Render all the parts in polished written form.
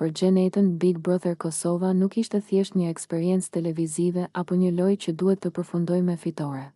Për Gjenetën, Big Brother Kosova nuk ishte thjesht një eksperiencë televizive apo një lojë që duhet të përfundoj me fitore.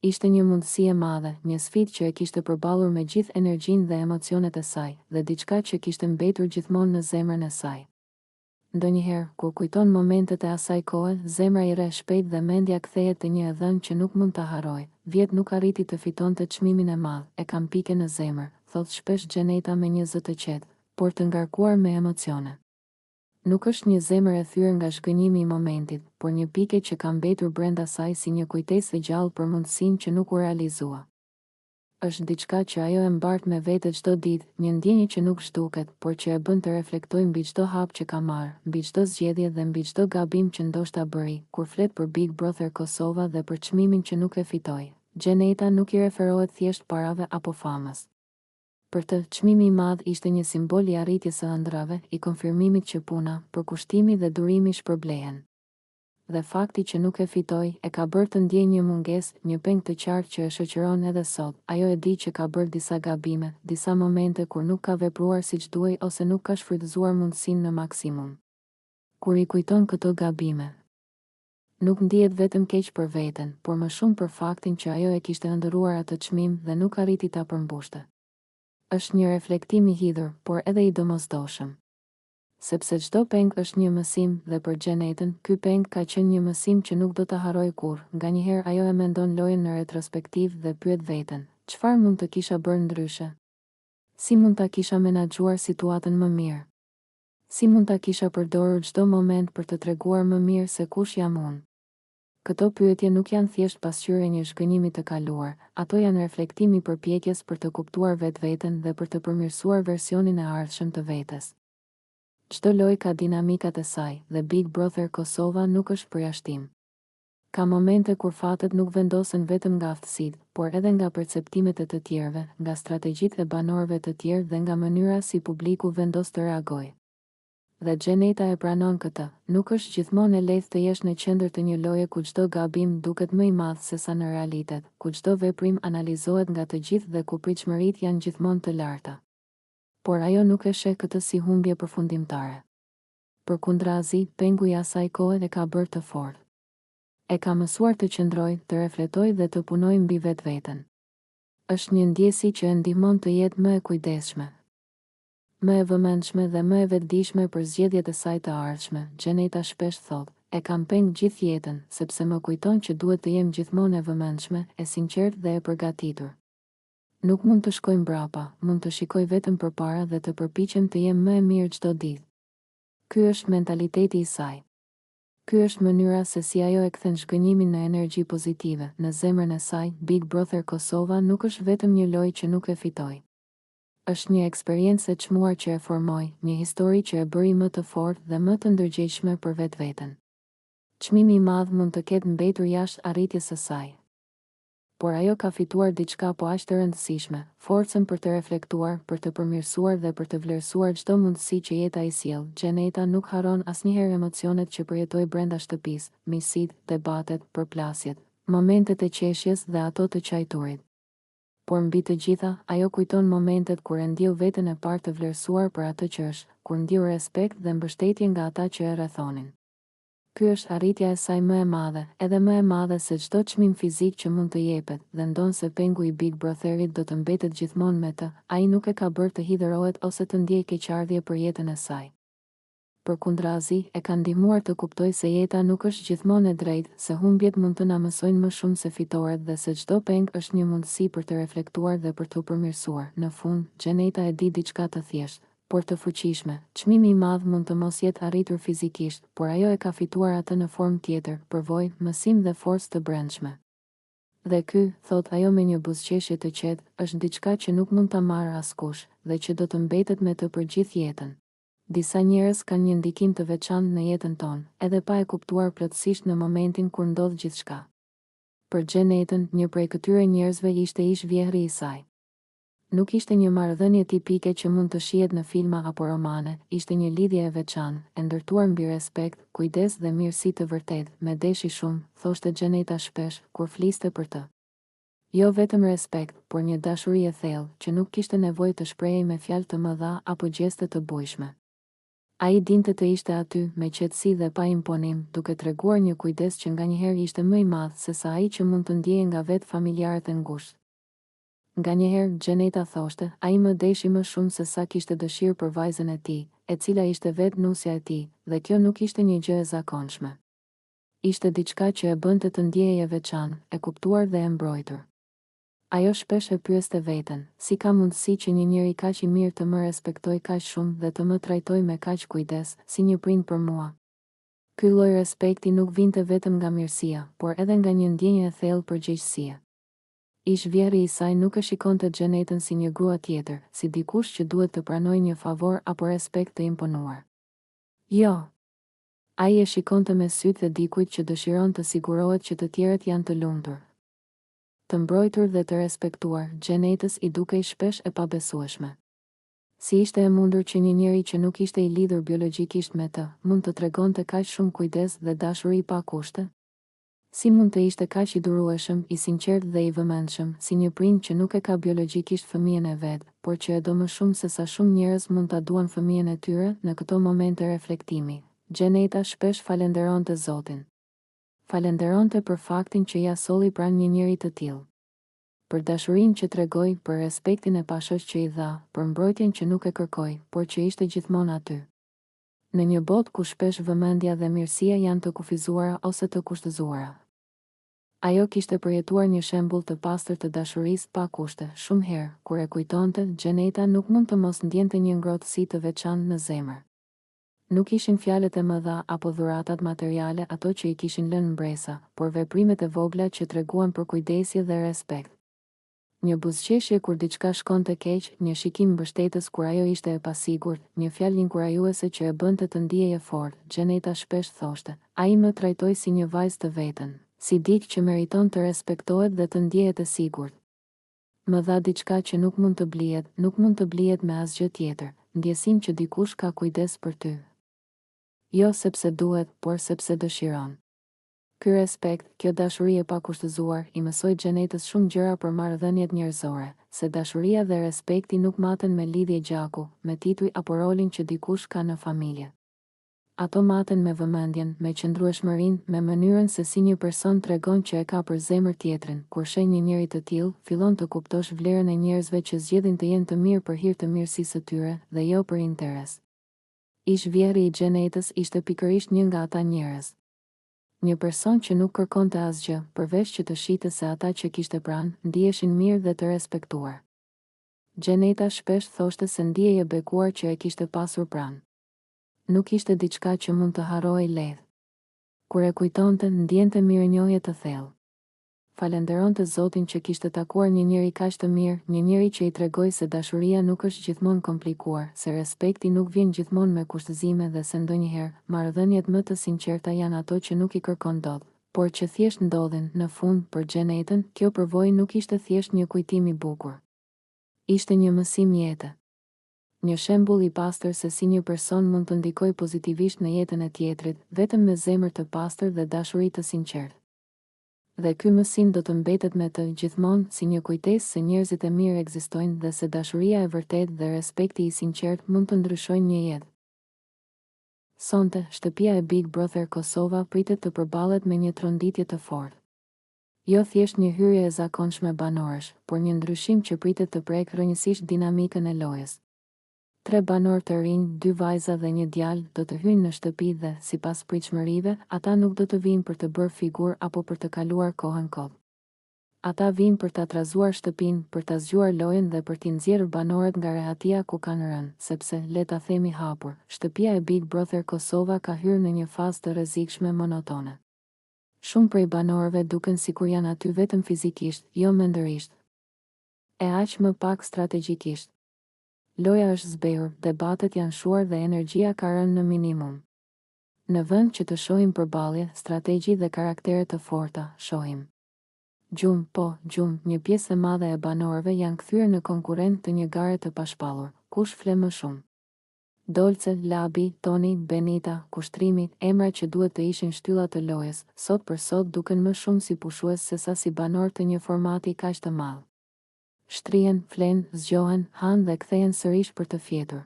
Ishte një mundësi e madhe, një sfidë që e kishte përballur me gjithë energjinë dhe emocionet e saj, dhe diçka që kishte mbetur gjithmonë në zemrën e saj. Ndonjëherë, kur kujton momentet e asaj kohe, zemra i rre shpejt dhe mendja kthehet te një dhënë që nuk mund ta harroj. Vjet nuk arriti të fitonte çmimin e madh, e kam pike në zemër, thot shpesh Gjeneta me një zë të qetë, por të ngarkuar me emocione. Nuk është një zemër e thyer nga shgënjimi i momentit, por një pike që ka mbetur brenda saj si një kujtesë e gjallë për mundësinë që nuk u realizua. Është diçka që ajo e mbart me vete çdo ditë, një ndjenjë që nuk zhduket, por që e bën të reflektojë mbi çdo hap që ka marrë, mbi çdo zgjedhje dhe mbi çdo gabim që ndoshta bëri. Kur flet për Big Brother Kosova dhe për çmimin që nuk e fitoi, Gjeneta nuk i referohet thjesht parave apo famës. Për të, çmimi i madh ishte një simbol i arritjes së ëndrave, i konfirmimit që puna, përkushtimi dhe durimi shpërblehen. Dhe fakti që nuk e fitoi e ka bërë të ndjejë një mungesë, një peng të qartë që e shoqëron edhe sot. Ajo e di që ka bërë disa gabime, disa momente kur nuk ka vepruar siç duhej ose nuk ka shfrytëzuar mundësinë në maksimum. Kur i kujton këto gabime, nuk ndihet vetëm keq për veten, por më shumë për faktin që ajo e kishte ëndërruar atë çmim dhe nuk arriti ta përmbushte. Është një reflektim i hidhur, por edhe i domosdoshëm. Sepse çdo peng është një mësim dhe për Gjenetën, ky peng ka qenë një mësim që nuk do ta harroj kurrë. Nganjëherë ajo e mendon lojën në retrospektiv dhe pyet veten, çfarë mund të kisha bërë ndryshe? Si mund ta kisha menaxhuar situatën më mirë? Si mund ta kisha përdorur çdo moment për të treguar më mirë se kush jam unë? Këto pyetje nuk janë thjesht pasqyrë e një shgënjimi të kaluar, ato janë reflektimi i përpjekjes për të kuptuar vetveten dhe për të përmirësuar versionin e ardhshëm të vetes. Çdo lojë ka dinamikat e saj dhe Big Brother Kosova nuk është përjashtim. Ka momente kur fatet nuk vendosen vetëm nga aftësitë, por edhe nga perceptimet e të tjerëve, nga strategjitë e banorëve të tjerë dhe nga mënyra si publiku vendos të reagojë. Dhe Gjeneta e pranon këtë, nuk është gjithmonë e lehtë të jesh në qendër të një loje ku çdo gabim duket më i madh se sa në realitet, ku çdo veprim analizohet nga të gjithë dhe ku pritshmëritë janë gjithmonë të larta. Por ajo nuk e sheh këtë si humbje përfundimtare. Përkundrazi, pengu i asaj kohe e ka bërë të fortë. E ka mësuar të qëndrojë, të refletojë dhe të punojë mbi vetveten. Është një ndjesi që e ndihmon të jetë më e kujdesshme, më e vëmendshme dhe më e vetëdijshme për zgjedhjet e saj të ardhshme. Gjeneta shpesh thotë, e kam peng gjithë jetën, sepse më kujton që duhet të jem gjithmonë e vëmendshme, e sinqertë dhe e përgatitur. Nuk mund të shkoj mbrapa, mund të shikoj vetëm përpara dhe të përpiqem të jem më e mirë çdo ditë. Ky është mentaliteti i saj. Ky është mënyra se si ajo e kthen shgënjimin në energji pozitive. Në zemrën e saj, Big Brother Kosova nuk është vetëm një lojë që nuk e fitoi. Është një eksperiencë e çmuar që e formoi, një histori që e bëri më të fortë dhe më të ndërgjegjshme për vetveten. Çmimi i madh mund të ketë mbetur jashtë arritjes së saj, por ajo ka fituar diçka po aq të rëndësishme, forcën për të reflektuar, për të përmirësuar dhe për të vlerësuar çdo mundësi që jeta i sjell. Gjeneta nuk harron asnjëherë emocionet që përjetoi brenda shtëpisë, miqësitë, debatet, përplasjet, momentet e qeshjes dhe ato të qajturit. Por mbi të gjitha, ajo kujton momentet kur e ndjeu veten e parë të vlerësuar për atë që është, kur ndjeu respekt dhe mbështetje nga ata që e rrethonin. Ky është arritja e saj më e madhe, edhe më e madhe se çdo çmim fizik që mund të jepet, dhe ndonse pengu i Big Brotherit do të mbetet gjithmonë me të, ai nuk e ka bërë të hidhërohet ose të ndjejë keqardhje për jetën e saj. Përkundrazi, e ka ndihmuar të kuptojë se jeta nuk është gjithmonë e drejtë, se humbjet mund të na mësojnë më shumë se fitoret dhe se çdo peng është një mundësi për të reflektuar dhe për të përmirësuar. Në fund, Gjeneta e di diçka të thjeshtë, por të fuqishme. Çmimi i madh mund të mos jetë arritur fizikisht, por ajo e ka fituar atë në formë tjetër, përvojë, mësim dhe forcë të brendshme. Dhe ky, thot ajo me një buzëqeshje të qetë, është diçka që nuk mund ta marrë askush, dhe që do të mbetet me të për gjithë jetën. Disa njerëz kanë një ndikim të veçantë në jetën tonë, edhe pa e kuptuar plotësisht në momentin kur ndodh gjithçka. Për Gjenetën, një prej këtyre njerëzve ishte ish vjehri i saj. Nuk ishte një marrëdhënie tipike që mund të shihet në filma apo romane, ishte një lidhje e veçantë, e ndërtuar mbi respekt, kujdes dhe mirësi të vërtetë, me deshi shumë, thoshte Gjeneta shpesh kur fliste për të. Jo vetëm respekt, por një dashuri e thellë, që nuk kishte nevojë të shprehej me fjalë të mëdha apo gjeste të bujshme. Ai dinte të ishte aty me qetësi dhe pa imponim, duke treguar një kujdes që nganjëherë ishte më i madh se sa ai që mund të ndjejë nga vetë familjarët e ngushtë. Nganjëherë Gjeneta thoshte, ai më deshi më shumë se sa kishte dëshirë për vajzën e tij, e cila ishte vetë nusja e tij, dhe kjo nuk ishte një gjë e zakonshme. Ishte diçka që e bënte të ndjehej e veçantë, e kuptuar dhe e mbrojtur. Ajo shpesh e pyeste veten, si ka mundësi që një njeri kaq i mirë të më respektoj kaq shumë dhe të më trajtoj me kaq kujdes, si një prind për mua. Ky lloj respekti nuk vinte vetëm nga mirësia, por edhe nga një ndjenjë e thellë përgjegjësie. Ish vjeri i saj nuk e shikonte Gjenetën si një grua tjetër, si dikush që duhet të pranojë një favor apo respekt të imponuar. Jo. Ai e shikonte me sytë e dikujt që dëshiron të sigurohet që të tjerët janë të lumtur, të mbrojtur dhe të respektuar. Gjenetës i dukej shpesh e pabesueshme. Si ishte e mundur që një njeri që nuk ishte i lidhur biologjikisht me të, mund të tregonte kaq shumë kujdes dhe dashuri pa kushte? Si mund të ishte kaq i durueshëm, i sinqert dhe i vëmendshëm, si një prind që nuk e ka biologjikisht fëmijën e vet, por që e do më shumë se sa shumë njerëz mund ta duan fëmijën e tyre? Në këto momente reflektimi, Gjeneta shpesh falenderonte Zotin. Falenderonte për faktin që ja solli pranë një njeri të tillë, për dashurinë që tregoi, për respektin e pashoq që i dha, për mbrojtjen që nuk e kërkoi, por që ishte gjithmonë aty. Në një botë ku shpesh vëmendja dhe mirësia janë të kufizuara ose të kushtëzuara, ajo kishte përjetuar një shembull të pastër të dashurisë pa kushte. Shumë herë, kur e kujtonte, Gjeneta nuk mund të mos ndjente një ngrohtësi të veçantë në zemër. Nuk ishin fjalët e mëdha apo dhuratat materiale ato që i kishin lënë mbresa, por veprimet e vogla që treguan për kujdesje dhe respekt. Një buzëqeshje kur diçka shkonte keq, një shikim mbështetës kur ajo ishte e pasigurt, një fjalë inkurajuese që e bënte të ndihej e fortë. Gjeneta shpesh thoshte, ai më trajtoi si një vajzë të vetën, si dikë që meriton të respektohet dhe të ndihet e sigurt. Më dha diçka që nuk mund të blihet, nuk mund të blihet me asgjë tjetër, ndjesinë që dikush ka kujdes për ty. Jo sepse duhet, por sepse dëshiron. Ky respekt, kjo dashuri e pakushtëzuar, i mësoi Gjenetës shumë gjëra për marrëdhëniet njerëzore, se dashuria dhe respekti nuk maten me lidhje gjaku, me tituj apo rolin që dikush ka në familje. Ato maten me vëmendjen, me qëndrueshmërinë, me mënyrën se si një person tregon që e ka për zemër tjetrin. Kur sheh një njeri të tillë, fillon të kuptosh vlerën e njerëzve që zgjedhin të jenë të mirë për hir të mirësisë së tyre dhe jo për interes. Ish vjeri i Gjenetës ishte pikërisht një nga ata njerëz. Një person që nuk kërkonte asgjë, përveç që të shite se ata që kishte pranë, ndiheshin mirë dhe të respektuar. Gjeneta shpesh thoshte se ndihej e bekuar që e kishte pasur pranë. Nuk ishte diçka që mund të harrohej lehtë. Kur e kujtonte, ndjente mirënjohje të thellë. Falenderonte Zotin që kishte takuar një njeri kaq të mirë, një njeri që i tregoi se dashuria nuk është gjithmonë komplikuar, se respekti nuk vjen gjithmonë me kushtëzime dhe se ndonjëherë marrëdhëniet më të sinqerta janë ato që nuk i kërkon dot, por që thjesht ndodhin. Në fund, për Gjenetën, kjo përvojë nuk ishte thjesht një kujtim i bukur. Ishte një mësim jete. Një shembull i pastër se si një person mund të ndikojë pozitivisht në jetën e tjetrit, vetëm me zemër të pastër dhe dashuri të sinqertë. Dhe ky mësim do të mbetet me të gjithmonë si një kujtesë se njerëzit e mirë ekzistojnë dhe se dashuria e vërtetë dhe respekti i sinqert mund të ndryshojnë një jetë. Sonte, shtëpia e Big Brother Kosova pritet të përballet me një tronditje të fortë. Jo thjesht një hyrje e zakonshme banorësh, por një ndryshim që pritet të prekë rrënjësisht dinamikën e lojës. 3 banor të rinj, 2 vajza dhe një djalë, do të hyjnë në shtëpi dhe, sipas pritshmërive, ata nuk do të vinë për të bërë figurë apo për të kaluar kohën kot. Ata vinë për ta trazuar shtëpinë, për ta zgjuar lojën dhe për t'i nxjerrë banorët nga rehatia ku kanë rënë, sepse, le ta themi hapur, shtëpia e Big Brother Kosova ka hyrë në një fazë të rrezikshme monotone. Shumë prej banorëve duken sikur janë aty vetëm fizikisht, jo mendërisht. E aq më pak strategjikisht. Loja është zbehur, debatet janë shuar dhe energjia ka rënë në minimum. Në vend që të shohim përballje, strategji dhe karaktere të forta, shohim gjumë. Një pjesë e madhe e banorëve janë kthyer në konkurrent të një gare të pashpallur, kush fle më shumë. Dolce, Labi, Toni, Benita, kushtrimi, emra që duhet të ishin shtyllat të lojës, sot për sot duken më shumë si pushues se sa si banor të një formati kaq të madh. Shtrihen, flen, zgjohen, han dhe kthehen sërish për të fjetur.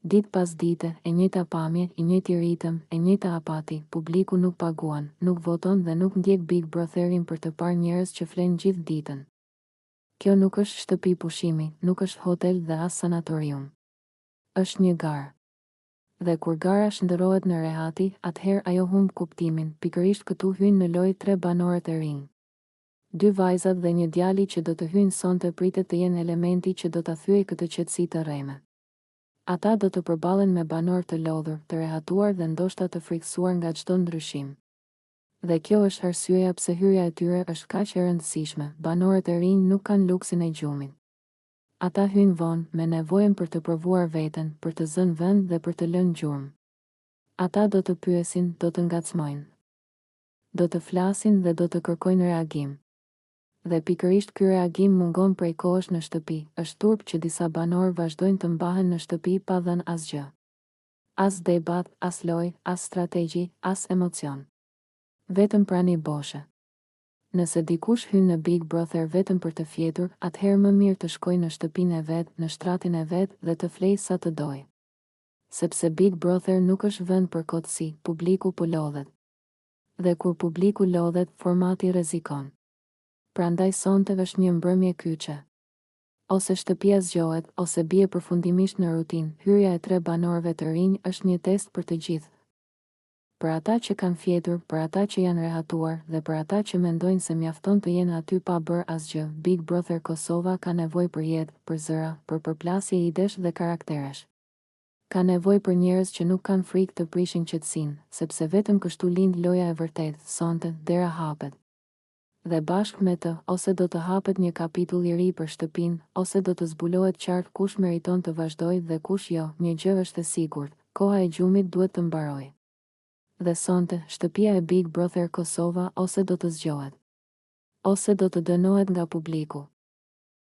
Ditë pas dite, e njëjta pamje, i njëjti ritëm, e njëjta apati, publiku nuk paguan, nuk voton dhe nuk ndjek Big Brotherin për të parë njerëz që flenë gjithë ditën. Kjo nuk është shtëpi pushimi, nuk është hotel dhe as sanatorium. Është një garë. Dhe kur gara shndërrohet në rehati, atëherë ajo humb kuptimin, pikërisht këtu hynë në lojë 3 banorët e rinj. 2 vajzat dhe një djali që do të hynë sonte pritet të jenë elementi që do ta thyej këtë qetësi të rreme. Ata do të përballen me banor të lodhur, të rehatuar dhe ndoshta të frikësuar nga çdo ndryshim. Dhe kjo është arsyeja pse hyrja e tyre është kaq e rëndësishme. Banorët e rinj nuk kanë luksin e gjumit. Ata hynë vonë me nevojën për të provuar veten, për të zënë vend dhe për të lënë gjurmë. Ata do të pyesin, do të ngacmojnë. Do të flasin dhe do të kërkojnë reagim. Dhe pikërisht ky reagim mungon prej kohësh në shtëpi. Është turp që disa banorë vazhdojnë të mbahen në shtëpi pa dhënë asgjë. As debat, as lojë, as strategji, as emocion. Vetëm prani boshe. Nëse dikush hyn në Big Brother vetëm për të fjetur, atëherë më mirë të shkojë në shtëpinë e vet, në shtratin e vet dhe të flejë sa të dojë. Sepse Big Brother nuk është vend për kotësi, publiku po lodhet. Dhe kur publiku lodhet, formati rrezikon. Prandaj sonte është një mbrëmje kyçe. Ose shtëpia zgjohet, ose bie përfundimisht në rutinë. Hyrja e 3 banorëve të rinj është një test për të gjithë. Për ata që kanë fjetur, për ata që janë rehatuar dhe për ata që mendojnë se mjafton të jenë aty pa bërë asgjë, Big Brother Kosova ka nevojë për jetë, për zëra, për përplasje idesh dhe karakteresh. Ka nevojë për njerëz që nuk kanë frikë të prishin qetësinë, sepse vetëm kështu lind loja e vërtetë. Sonte dera hapet. Dhe bashkë me të, ose do të hapet një kapitull i ri për shtëpinë, ose do të zbulohet qartë kush meriton të vazhdojë dhe kush jo. Një gjë është e sigurt, koha e gjumit duhet të mbarojë. Dhe sonte, shtëpia e Big Brother Kosova ose do të zgjohet, ose do të dënohet nga publiku.